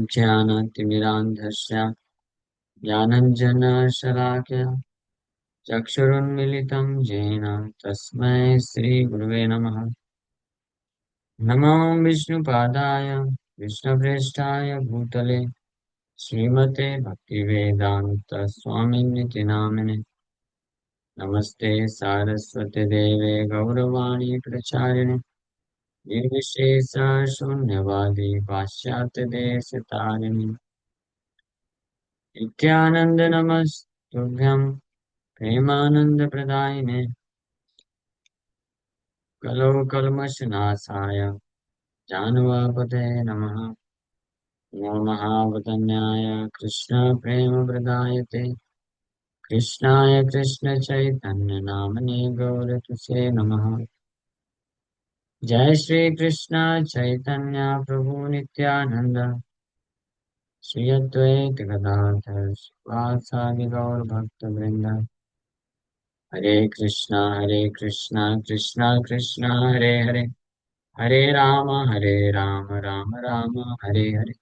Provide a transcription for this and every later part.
ज्ञानतिमिरान्धस्य ज्ञानञ्जनशलाकया चक्षुरुन्मिलितं येन तस्मै श्रीगुरुवे नमः। नमो विष्णुपादाय कृष्णप्रेष्ठाय भूतले श्रीमते भक्तिवेदान्तस्वामिनिति नामिने। नमस्ते सारस्वते देवे गौरवाणी प्रचारिणे निर्विशेषा शून्यवादी पाश्चात्यदेशतारिणे। नित्यानन्द नमस्तुभ्यं प्रेमानन्दप्रदायिने कलौ कल्मषनाशाय जानुवापते नमः। नमो महावदन्याय कृष्णप्रेमप्रदायते कृष्णाय कृष्णचैतन्यनामने गौरतुसे नमः। जय श्री कृष्ण चैतन्य प्रभु नित्यानंद श्री अद्वैत गदाधर श्रीवासादि गौर भक्त वृंद। हरे कृष्णा कृष्णा कृष्णा हरे हरे हरे राम राम राम हरे हरे।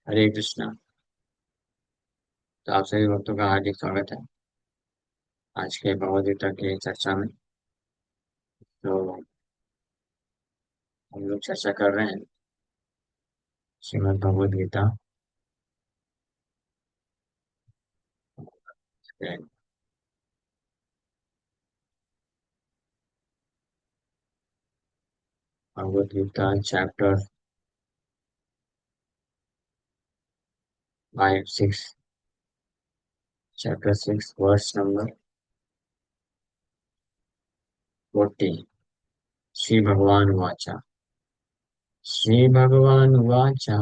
हरे कृष्णा। तो आप सभी भक्तों का हार्दिक स्वागत है आज के भगवद गीता की चर्चा में। तो हम लोग चर्चा कर रहे हैं Shrimad Bhagavad Gita Bhagavad Gita chapter 5 6 chapter 6 verse number 40। Shri Bhagavan वाचा श्री भगवान वाचा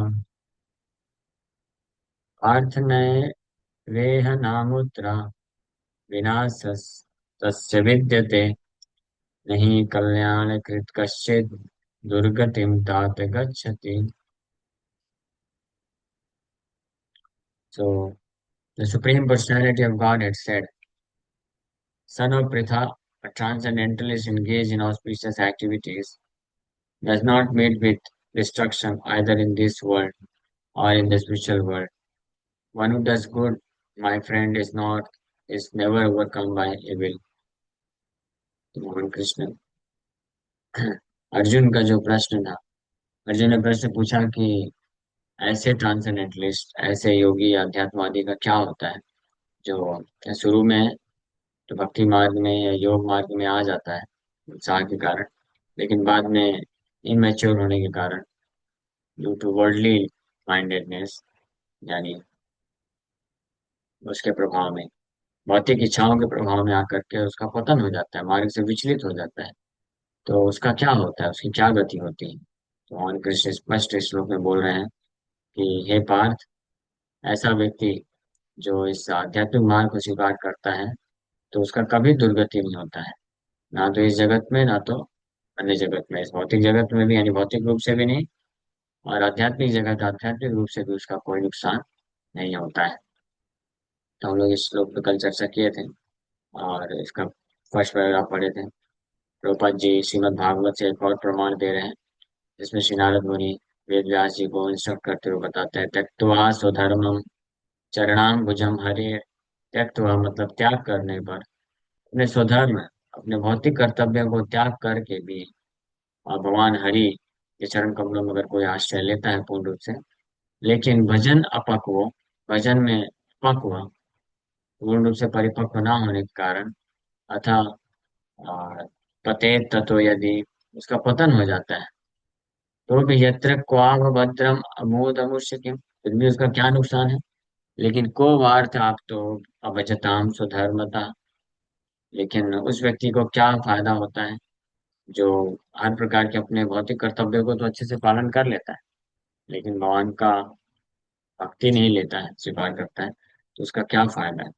प्रार्थनये वेह नामुत्रा विनाशस् तस्य विद्यते नहि कल्याणकृत् कश्चित् दुर्गतिं तात गच्छति। So the Supreme Personality of Godhead said, Son of Pritha, a transcendentalist engaged in auspicious activities does not meet with destruction either in this world or in the spiritual world. One who does good, my friend, is never overcome by evil. तो भगवान कृष्ण अर्जुन का जो प्रश्न था, अर्जुन ने प्रश्न पूछा कि ऐसे ट्रांसेंडेंटलिस्ट, ऐसे योगी अध्यात्मवादी का क्या होता है जो शुरू में तो भक्ति मार्ग में या योग मार्ग में आ जाता है उत्साह के कारण, लेकिन बाद में इमेच्योर होने के कारण ड्यू टू वर्ल्डली माइंडेडनेस, यानी उसके प्रभाव में, भौतिक इच्छाओं के प्रभाव में आकर के उसका पतन हो जाता है, मार्ग से विचलित हो जाता है। तो उसका क्या होता है, उसकी क्या गति होती है। तो भगवान कृष्ण स्पष्ट श्लोक में बोल रहे हैं कि हे पार्थ, ऐसा व्यक्ति जो इस आध्यात्मिक मार्ग को स्वीकार करता है तो उसका कभी दुर्गति नहीं होता है, ना तो इस जगत में ना तो अन्य जगत में, इस भौतिक जगत में भी यानी भौतिक रूप से भी नहीं, और आध्यात्मिक जगत आध्यात्मिक रूप से भी उसका कोई नुकसान नहीं होता है। तो हम लोग इस श्लोक पे कल चर्चा किए थे और इसका फर्स्ट पैराग्राफ पढ़े थे। प्रभुपाद जी श्रीमद् भागवत से एक और प्रमाण दे रहे हैं जिसमें श्री नारद मुनि वेद व्यास जी को इंस्ट्रक्ट करते हुए बताते हैं, त्यक्त्वा स्वधर्मम चरणाम्बुजम हरे। त्यक्त्वा मतलब त्याग करने पर, अपने स्वधर्म, अपने भौतिक कर्तव्य को त्याग करके भी और भगवान हरि के चरण कमलों में अगर कोई आश्रय लेता है पूर्ण रूप से, लेकिन भजन अपक्व, भजन में अपक्व, पूर्ण रूप से परिपक्व ना होने के कारण, अथा पतेत ततो यदि उसका पतन हो जाता है, तो भी यत्र क्वाव भद्रम अमोद अमुष्यकिम, फिर भी उसका क्या नुकसान है। लेकिन को वार्थ आप तो अभजताम स्वधर्मता, लेकिन उस व्यक्ति को क्या फायदा होता है जो हर प्रकार के अपने भौतिक कर्तव्य को तो अच्छे से पालन कर लेता है, लेकिन भगवान का भक्ति नहीं लेता है, स्वीकार करता है, तो उसका क्या फायदा है।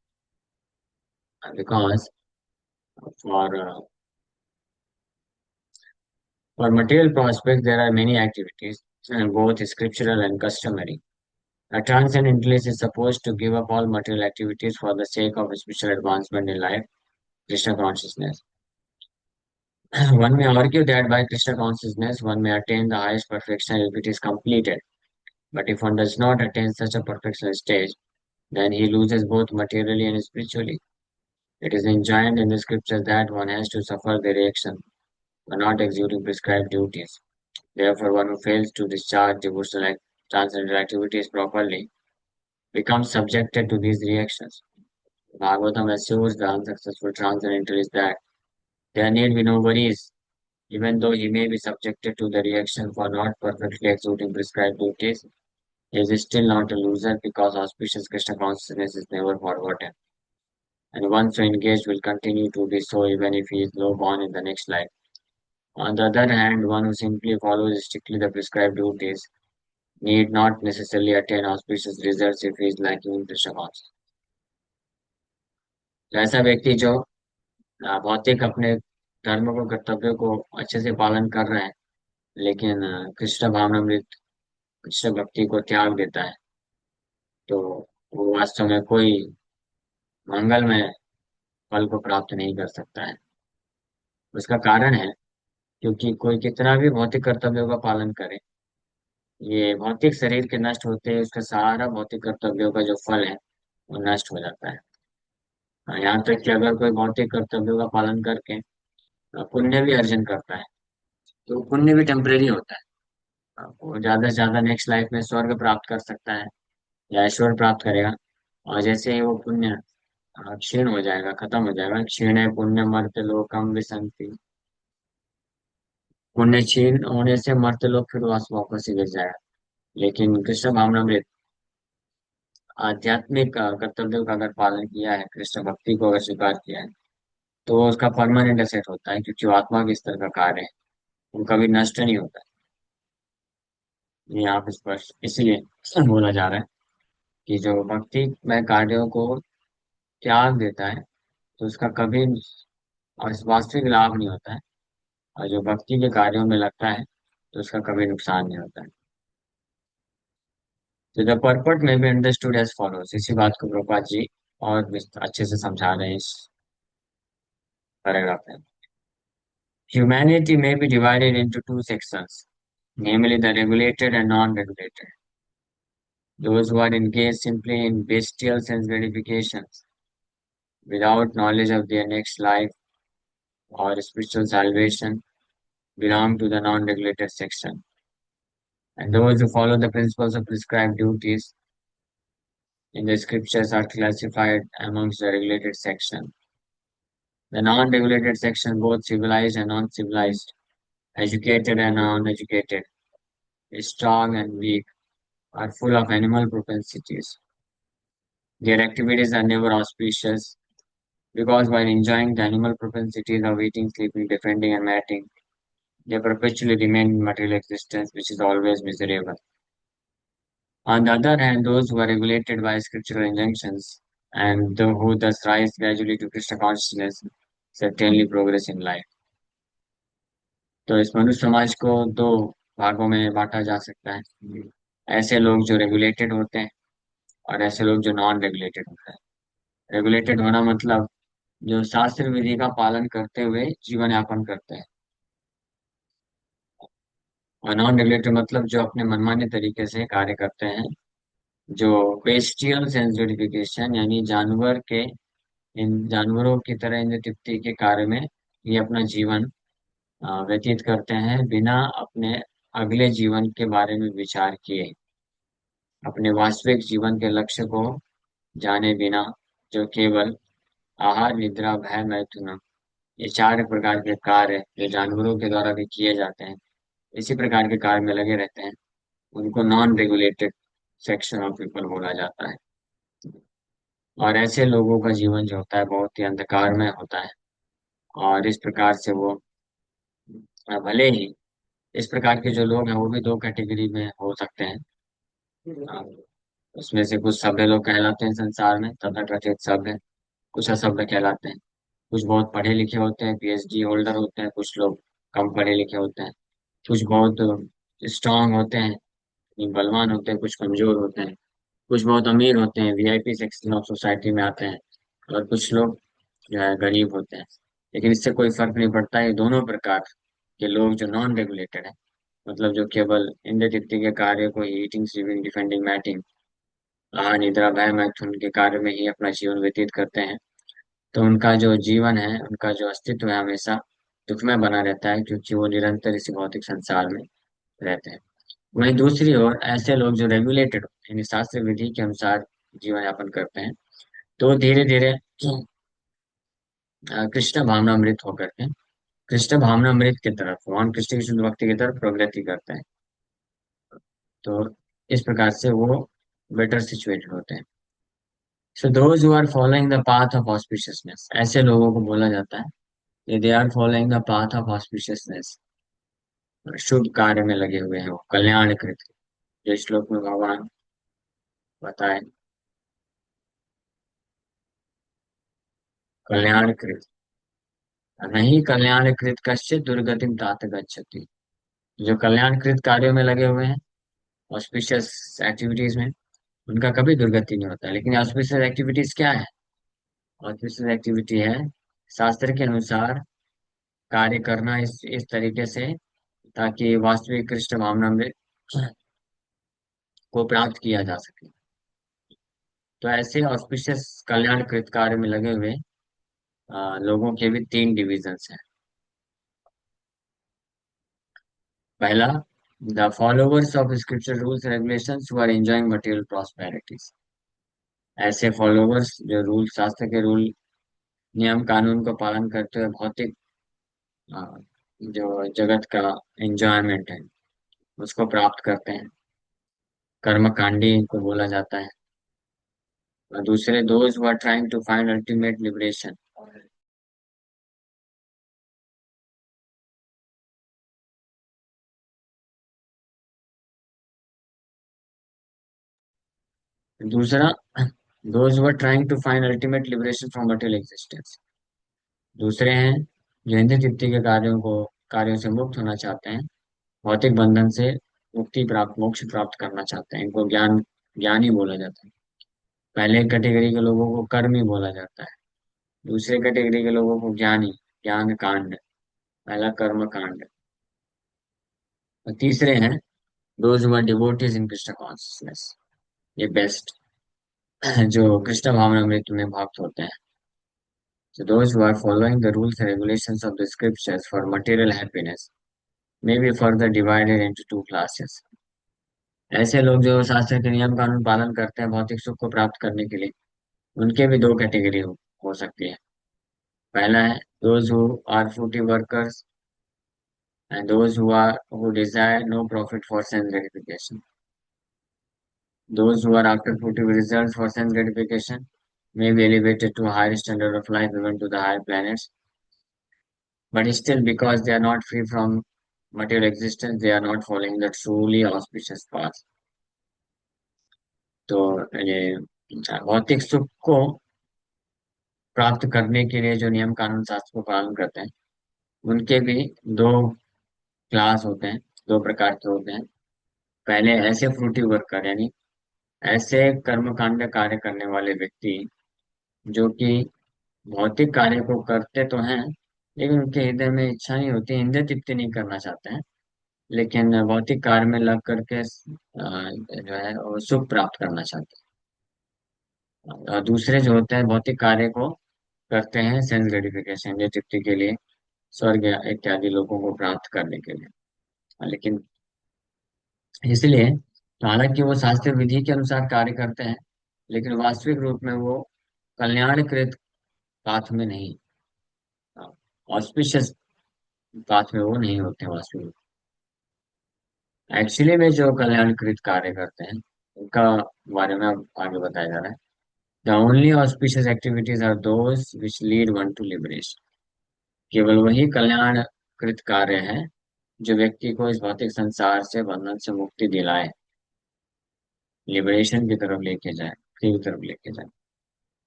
Because for for material prospects there are many activities, both scriptural and customary. A transcendentalist is supposed to give up all material activities for the sake of spiritual advancement in life, Krishna consciousness. One may argue that by Krishna consciousness one may attain the highest perfection if it is completed. But if one does not attain such a perfectional stage, then he loses both materially and spiritually. It is enjoined in the scriptures that one has to suffer the reaction for not executing prescribed duties. Therefore, one who fails to discharge devotional transcendental activities properly becomes subjected to these reactions. Bhagavatam assures the unsuccessful transcendentalist that there need be no worries, even though he may be subjected to the reaction for not perfectly executing prescribed duties. He is still not a loser because auspicious Krishna consciousness is never forgotten. And one so engaged will continue to be so even if he is low born in the next life. On the other hand, one who simply follows strictly the prescribed duties need not necessarily attain auspicious results if he is lacking in Krishna consciousness. तो ऐसा व्यक्ति जो भौतिक अपने धर्म को कर्तव्यों को अच्छे से पालन कर रहा है लेकिन कृष्ण भावनामृत कृष्ण भक्ति को त्याग देता है तो वो वास्तव में कोई मंगलमय फल को प्राप्त नहीं कर सकता है। उसका कारण है क्योंकि कोई कितना भी भौतिक कर्तव्यों का पालन करे, ये भौतिक शरीर के नष्ट होते ही उसका सारा भौतिक कर्तव्यों का जो फल है वो नष्ट हो जाता है। यहाँ तक कि अगर कोई भौतिक कर्तव्यों का पालन करके पुण्य भी अर्जन करता है तो पुण्य भी टेम्परेरी होता है। वो ज्यादा से ज्यादा नेक्स्ट लाइफ में स्वर्ग प्राप्त कर सकता है या ऐश्वर्य प्राप्त करेगा। और जैसे ही वो पुण्य क्षीण हो जाएगा, खत्म हो जाएगा, क्षीण है पुण्य मर्त्य लोकम विसंति, पुण्य क्षीण होने से मर्त्य लोग फिर वापस ही गिर जाएगा। लेकिन कृष्ण भावनामृत आध्यात्मिक कर्तव्यों का अगर पालन किया है, कृष्ण भक्ति को अगर स्वीकार किया है, तो वो उसका परमानेंट एसेट होता है क्योंकि वो आत्मा के स्तर का कार्य है, वो कभी नष्ट नहीं होता। ये यहाँ पे स्पष्ट इसलिए बोला जा रहा है कि जो भक्ति में कार्यों को त्याग देता है तो उसका कभी वास्तविक लाभ नहीं होता है, और जो भक्ति के कार्यों में लगता है तो उसका कभी नुकसान नहीं होता है। तो द पर्पट में बी अंडरस्टूड एज फॉलोज, इसी बात को प्रभुपाद जी और अच्छे से समझा रहे हैं इस पैराग्राफ में। Humanity may be divided into two sections, namely the regulated and non-regulated. Those who are engaged simply in bestial sense gratifications without knowledge of their next life or spiritual salvation belong to the non-regulated section. And those who follow the principles of prescribed duties in the scriptures are classified amongst the regulated section. The non-regulated section, both civilized and non-civilized, educated and uneducated, strong and weak, are full of animal propensities. Their activities are never auspicious because while enjoying the animal propensities of eating, sleeping, defending, and mating, they perpetually remain in material existence, which is always miserable. On the other hand, those who are regulated by scriptural injunctions and who thus rise gradually to Krishna consciousness certainly progress in life. तो इस मनुष्य समाज को दो भागों में बांटा जा सकता है। ऐसे लोग जो रेगुलेटेड होते हैं और ऐसे लोग जो नॉन रेगुलेटेड होते हैं। रेगुलेटेड होना मतलब जो शास्त्र विधि का पालन करते हुए जीवन यापन करते हैं, और नॉन रेगुलेटेड मतलब जो अपने मनमाने तरीके से कार्य करते हैं, जो बेस्टियल सेंस ग्रेटिफिकेशन यानी जानवर के इन जानवरों की तरह इंद्रिय तृप्ति के कार्य में ये अपना जीवन व्यतीत करते हैं बिना अपने अगले जीवन के बारे में विचार किए, अपने वास्तविक जीवन के लक्ष्य को जाने बिना, जो केवल आहार निद्रा भय मैथुन ये चार प्रकार के कार्य जो जानवरों के द्वारा भी किए जाते हैं, इसी प्रकार के कार्य में लगे रहते हैं, उनको non regulated section of people बोला जाता है। और ऐसे लोगों का जीवन जो होता है बहुत ही अंधकारमय होता है। और इस प्रकार से वो भले ही इस प्रकार के जो लोग हैं वो भी दो कैटेगरी में हो सकते हैं। अ, उसमें से कुछ सभ्य लोग कहलाते हैं संसार में, तथाकथित सभ्य, कुछ असभ्य कहलाते हैं। कुछ बहुत पढ़े लिखे होते हैं, पीएचडी होल्डर होते हैं, कुछ लोग कम पढ़े लिखे होते हैं, कुछ बहुत स्ट्रांग होते हैं, बलवान होते हैं, कुछ कमजोर होते हैं, कुछ बहुत अमीर होते हैं, वीआईपी सेक्शन ऑफ सोसाइटी में आते हैं, और कुछ लोग जो है गरीब होते हैं। लेकिन इससे कोई फर्क नहीं पड़ता, ये दोनों प्रकार के लोग जो नॉन रेगुलेटेड है मतलब जो केवल इंद्र तृप्ति के कार्य को ईटिंग स्लीपिंग डिफेंडिंग मैटिंग आहार निद्रा भय मैथुन के कार्य में ही अपना जीवन व्यतीत करते हैं, तो उनका जो जीवन है, उनका जो अस्तित्व है, हमेशा दुखमय बना रहता है, क्योंकि वो निरंतर इसी भौतिक संसार में रहते हैं। वहीं दूसरी ओर ऐसे लोग जो रेगुलेटेड यानी शास्त्र विधि के अनुसार जीवन यापन करते हैं, तो धीरे धीरे कृष्ण भावनामृत होकर के कृष्ण भावनामृत की तरफ, भगवान कृष्ण की शुद्ध भक्ति की तरफ प्रगति करते हैं। तो इस प्रकार से वो बेटर सिचुएटेड होते हैं। So those who are following the path of auspiciousness, ऐसे लोगों को बोला जाता है कि they are following the path of auspiciousness, शुभ कार्य में लगे हुए हैं, वो कल्याणकृत। जो श्लोक में भगवान बताए, कल्याणकृत, नहीं कल्याणकृत कश्चित दुर्गतिम तात गच्छति। जो कल्याणकृत कार्यों में लगे हुए हैं, ऑस्पिशियस एक्टिविटीज में, उनका कभी दुर्गति नहीं होता। लेकिन ऑस्पिशियस एक्टिविटीज क्या है? ऑस्पिशियस एक्टिविटी है शास्त्र के अनुसार कार्य करना इस तरीके से, ताकि वास्तविक कृष्ण भावनामृत को प्राप्त किया जा सके। तो ऐसे ऑस्पिशियस कल्याणकृत कार्य में लगे हुए लोगों के भी तीन डिविजन्स हैं। पहला, the followers of scripture rules regulations who are enjoying material prosperities. ऐसे फॉलोवर्स जो रूल, शास्त्र के रूल नियम कानून को पालन करते हुए भौतिक अ, जो जगत का एंजॉयमेंट है उसको प्राप्त करते हैं, कर्मकांडी को बोला जाता है। और दूसरे, those who are trying to find ultimate liberation. दूसरा, those who are trying to find ultimate liberation from material existence. दूसरे हैं जो इंद्रिय तृप्ति के कार्यों से मुक्त होना चाहते हैं, भौतिक बंधन से मुक्ति प्राप्त, मोक्ष प्राप्त करना चाहते हैं। इनको ज्ञानी बोला जाता है। पहले कैटेगरी के लोगों को कर्मी बोला जाता है, दूसरे कैटेगरी के लोगों को ज्ञानी, ज्ञान कांड, पहला कर्म कांड। और तीसरे हैं those who are devotees in Krishna consciousness, ये बेस्ट, जो कृष्ण भावनामृत में भक्त होते हैं। So those who are following the rules and regulations of the scriptures for material happiness may be further divided into two classes. ऐसे लोग जो शास्त्र के नियम कानून पालन करते हैं भौतिक सुख को प्राप्त करने के लिए, उनके भी दो कैटेगरी हो सकती है। पहला है those who are fruity workers and those who desire no profit for sense gratification. Those who are after fruity results for sense gratification may be elevated to a higher standard of life, even to the higher planets, but still because they are not free from material existence, they are not following the truly auspicious path. तो ये भौतिक सुख को प्राप्त करने के लिए जो नियम कानून शास्त्र को पालन करते हैं, उनके भी दो क्लास होते हैं, दो प्रकार के होते हैं। पहले ऐसे फ्रूटी वर्कर, यानी ऐसे कर्मकांड कार्य करने वाले व्यक्ति जो कि भौतिक कार्य को करते तो हैं, लेकिन उनके हृदय में इच्छा नहीं होती, इंद्रिय तृप्ति नहीं करना चाहते हैं, लेकिन भौतिक कार्य में लग करके जो है वो सुख प्राप्त करना चाहते हैं। और दूसरे जो होते हैं भौतिक कार्य को करते हैं सेंस ग्रेटिफिकेशन, इंद्रिय तृप्ति के लिए, स्वर्ग इत्यादि लोगों को प्राप्त करने के लिए। लेकिन इसलिए, तो हालांकि वो शास्त्र विधि के अनुसार कार्य करते हैं, लेकिन वास्तविक रूप में वो कल्याणकृत पाथ में नहीं, ऑस्पिशियस पाथ में वो नहीं होते वास्तविक। एक्चुअली में जो कल्याणकृत कार्य करते हैं उनका बारे में अब आगे बताया जा रहा है। The only auspicious activities are those which lead one to liberation. केवल वही कल्याणकृत कार्य है जो व्यक्ति को इस भौतिक संसार से, बंधन से मुक्ति दिलाए, लिबरेशन की तरफ लेके जाए, मुक्ति की तरफ लेके जाए।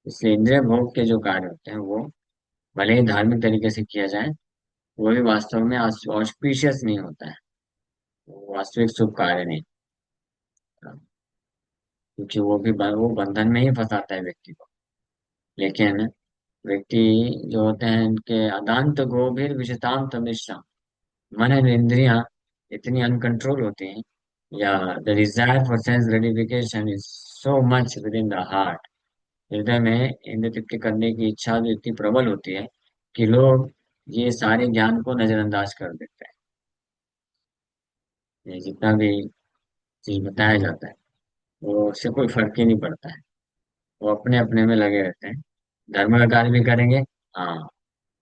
इसलिए इंद्रिय भोग के जो कार्य होते हैं वो भले ही धार्मिक तरीके से किया जाए, वो भी वास्तव में ऑस्पिशियस नहीं होता है, वो वास्तविक शुभ कार्य नहीं, क्योंकि वो बंधन में ही फंसाता है व्यक्ति को। लेकिन व्यक्ति जो होते हैं इनके अदांत गोभिर विषतांत मिश्रा, मन और इंद्रियां इतनी अनकंट्रोल होती हैं, या the desire for sense gratification is so much with in the heart. हृदय में इंद्रिय तृप्ति करने की इच्छा जो इतनी प्रबल होती है कि लोग ये सारे ज्ञान को नजरअंदाज कर देते हैं। ये जितना भी चीज बताया जाता है वो उससे कोई फर्क ही नहीं पड़ता है। वो अपने अपने में लगे रहते हैं। धर्म का कार्य भी करेंगे, हाँ,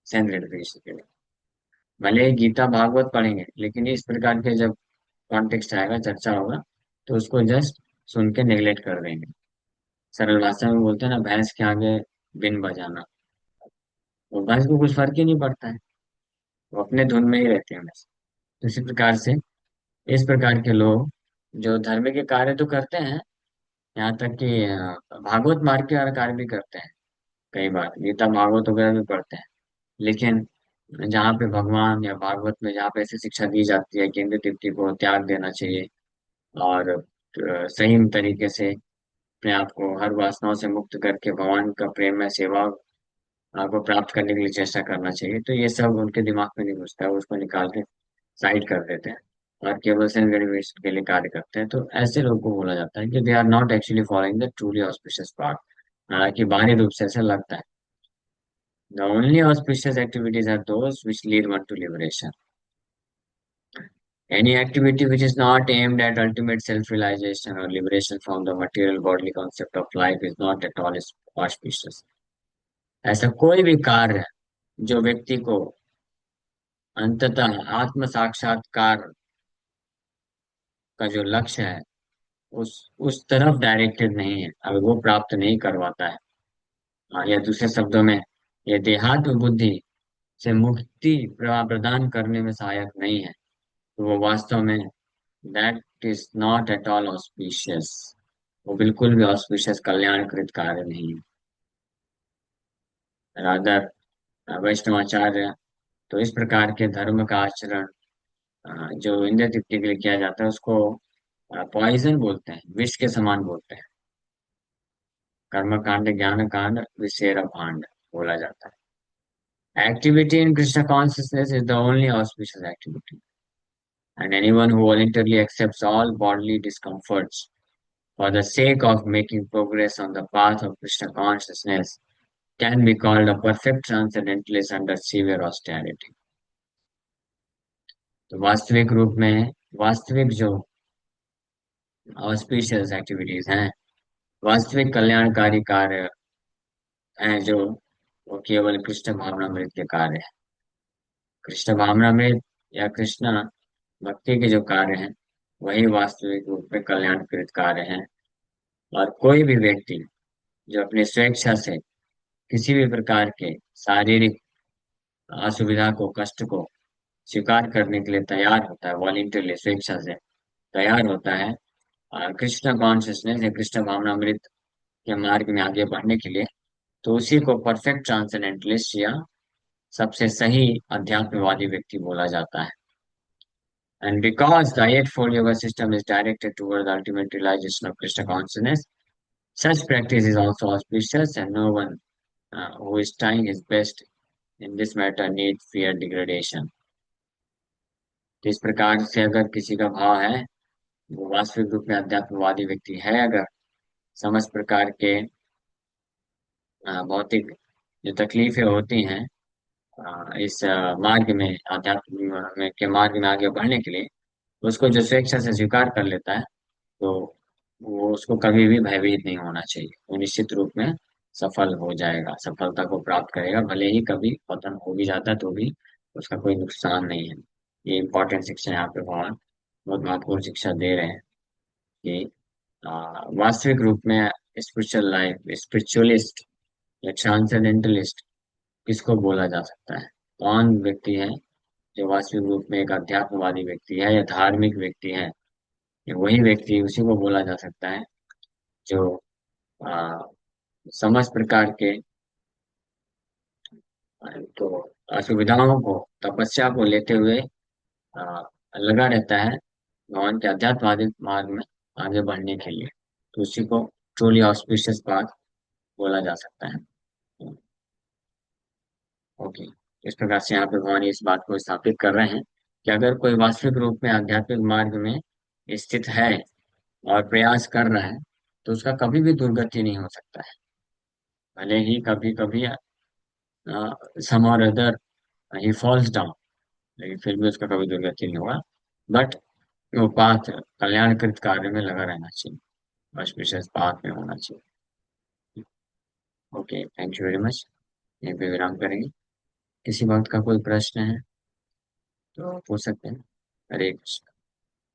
सेंस ग्रेटिफिकेशन के लिए। भले ही गीता भागवत पढ़ेंगे, लेकिन इस प्रकार के जब कॉन्टेक्स्ट आएगा, चर्चा होगा, तो उसको जस्ट सुन के नेग्लेक्ट कर देंगे। सरल भाषा में बोलते हैं ना, भैंस के आगे बिन बजाना। वो भैंस को कुछ फर्क ही नहीं पड़ता है, वो अपने धुन में ही रहते हैं बस। तो इसी प्रकार से इस प्रकार के लोग जो धर्म के कार्य तो करते हैं, यहाँ तक कि भागवत मार्ग के और कार्य भी करते हैं, कई बार गीता भागवत वगैरह भी पढ़ते हैं, लेकिन जहाँ पे भगवान या भागवत में जहाँ पे ऐसी शिक्षा दी जाती है कि इंद्रिय तृप्ति को त्याग देना चाहिए, और सही तरीके से अपने आप को हर वासनाओं से मुक्त करके भगवान का प्रेम में सेवा को प्राप्त करने के लिए चेष्टा करना चाहिए, तो ये सब उनके दिमाग में नहीं घुसता है, वो उसको निकाल के साइड कर देते हैं और केवल सेल्फ ग्रेटिफिकेशन के लिए कार्य करते हैं। तो ऐसे लोगों को बोला जाता है कि they are not actually following the truly auspicious path. हालांकि बाहरी रूप से ऐसा लगता है। The only auspicious activities are those which lead one to liberation. Any activity which is not aimed at ultimate self-realization or liberation from the material bodily concept of life is not at all auspicious. ऐसा कोई भी कार्य जो व्यक्ति को अंततः आत्म साक्षात्कार का जो लक्ष्य है उस उस तरफ डायरेक्टेड नहीं है, अगर वो प्राप्त नहीं करवाता है, या दूसरे शब्दों में ये देहात्म बुद्धि से मुक्ति प्रदान करने में सहायक नहीं है, तो वो वास्तव में that is not at all auspicious. वो बिल्कुल भी ऑस्पिशियस कल्याणकृत कार्य नहीं है। रादर वैष्णवाचार्य तो इस प्रकार के धर्म का आचरण जो इंद्रिय तृप्ति के लिए किया जाता है उसको पॉइजन बोलते हैं, विष के समान बोलते हैं। कर्म कांड ज्ञान कांड विषेर भांड बोला जाता है। Activity in Krishna consciousness is the only auspicious activity, and anyone who voluntarily accepts all bodily discomforts for the sake of making progress on the path of Krishna consciousness can be called a perfect transcendentalist under severe austerity. तो वास्तविक रूप में वास्तविक जो auspicious activities हैं, वास्तविक कल्याणकारी कार्य हैं, जो वो केवल कृष्ण भावनामृत के कार्य है। कृष्ण भावनामृत या कृष्ण भक्ति के जो कार्य हैं वही वास्तविक रूप में कल्याणकृत कार्य हैं। और कोई भी व्यक्ति जो अपनी स्वेच्छा से किसी भी प्रकार के शारीरिक असुविधा को, कष्ट को स्वीकार करने के लिए तैयार होता है, वॉलंटियरली स्वेच्छा से तैयार होता है कृष्ण कॉन्शियसनेस या कृष्ण भावनामृत के मार्ग में आगे बढ़ने के लिए, तो उसी को परफेक्ट ट्रांसेंडेंटलिस्ट या सबसे सही अध्यात्मवादी व्यक्ति बोला जाता है। And because the Eightfold Yoga system is directed toward the ultimate realization of Krishna consciousness, such practice is also auspicious, and no one who is trying his best in this matter needs fear degradation. तो इस प्रकार से अगर किसी का भाव है, वो वास्तविक रूप में अध्यात्मवादी व्यक्ति है, अगर समस्त प्रकार के भौतिक जो तकलीफें होती हैं इस मार्ग में, के मार्ग में आगे बढ़ने के लिए, उसको जो स्वेच्छा से स्वीकार कर लेता है, तो वो उसको कभी भी भयभीत नहीं होना चाहिए। वो निश्चित रूप में सफल हो जाएगा, सफलता को प्राप्त करेगा, भले ही कभी पतन हो भी जाता है तो भी उसका कोई नुकसान नहीं है। ये इम्पोर्टेंट शिक्षा यहाँ पे भगवान बहुत महत्वपूर्ण शिक्षा दे रहे हैं कि वास्तविक रूप में स्पिरिचुअल लाइफ, स्पिरिचुअलिस्ट या ट्रांसेंडेंटलिस्ट किसको बोला जा सकता है? कौन व्यक्ति है जो वास्तविक रूप में एक अध्यात्मवादी व्यक्ति है या धार्मिक व्यक्ति है? ये वही व्यक्ति, उसी को बोला जा सकता है जो आ, समस्त प्रकार के तो असुविधाओं को, तपस्या को लेते हुए आ, लगा रहता है भगवान के आध्यात्मिक मार्ग में आगे बढ़ने के लिए, तो उसी को ट्रूली ऑस्पिशियस पाथ बोला जा सकता है। ओके, इस प्रकार से यहाँ पे भगवान इस बात को स्थापित कर रहे हैं कि अगर कोई वास्तविक रूप में आध्यात्मिक मार्ग में स्थित है और प्रयास कर रहा है, तो उसका कभी भी दुर्गति नहीं हो सकता है। भले ही कभी कभी सम और अदर ही फॉल्स डाउन, लेकिन फिर भी उसका कभी दुर्गति नहीं होगा। बट वो पाथ कल्याणकृत कार्य में लगा रहना चाहिए, बस विशेष पाथ में होना चाहिए। Okay, thank you very much. यहीं पे विराम करेंगे। किसी बात का कोई प्रश्न है तो पूछ सकते हैं। हरे कृष्ण।